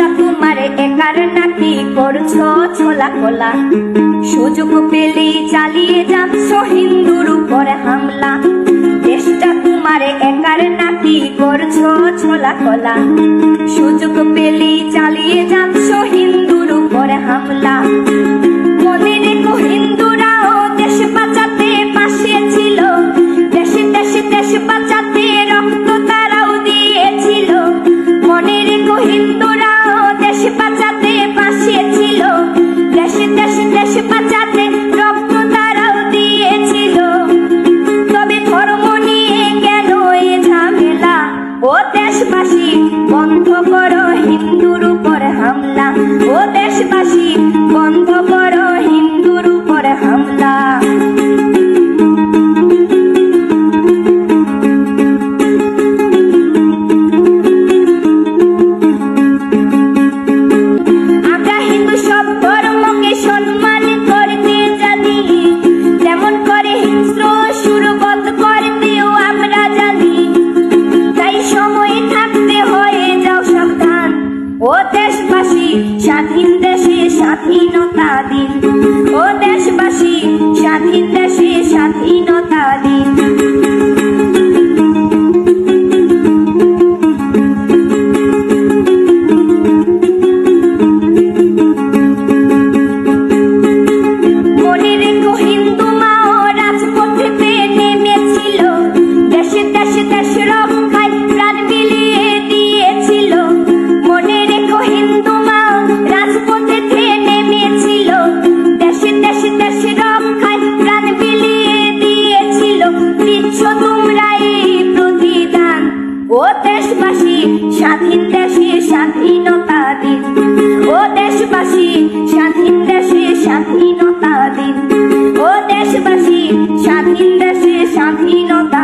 দেশটা তোমার একার নাকি করছো ছোলা খোলা, সুযোগ পেলেই চালিয়ে যাচ্ছ হিন্দুর উপরে হামলা। দেশটা তোমার একার নাকি করছো ছোলা খোলা, সুযোগ পেলেই চালিয়ে যাচ্ছ হিন্দুর উপরে হামলা। মনে রেখো হিন্দুরাও দেশ বাঁচাতে পাশে ছিল, দেশে দেশে দেশ বাঁচাতে রক্ত তারাও দিয়েছিল। মনে রেখো হিন্দুরাও দেশ বাঁচাতে পাশে ছিল, দেশে দেশে দেশ বাঁচাতে রক্ত তারাও দিয়েছিল। তবে ধর্ম নিয়ে কেন এ ঝামেলা? ও দেশবাসী বন্ধ করো হিন্দুর উপর হামলা, ও দেশবাসী বন্ধ করো হিন্দুর উপর হামলা। আমরা হিন্দু সব ধর্মকে সম্মান করতে জানি, যেমন করে হিংস্র সুরবধ করতেও আমরা জানি। তাই সময় থাকতে হয়ে যাও সাবধান, ও দেশবাসী স্বাধীন দেশে স্বাধীনতা দিন, ও দেশবাসী স্বাধীন দেশে স্বাধীনতা দিন। মনে রেখো হিন্দু মাও রাজপথে নেমেছিল, দেশে দেশে দেশ রক্ষায় প্রাণ বিলিয়ে দিয়েছিল। মনে রেখো হিন্দু মাও রাজপথে নেমেছিল, দেশে দেশে দেশ রক্ষায় প্রাণ বিলিয়ে দিয়েছিল। দিচ্ছ তোমরা এই প্রতিদান, ও দেশবাসী স্বাধীন দেশে স্বাধীনতা দিন, ও দেশবাসী স্বাধীন দেশে স্বাধীনতা দিন, ও দেশবাসী স্বাধীন দেশে স্বাধীনতা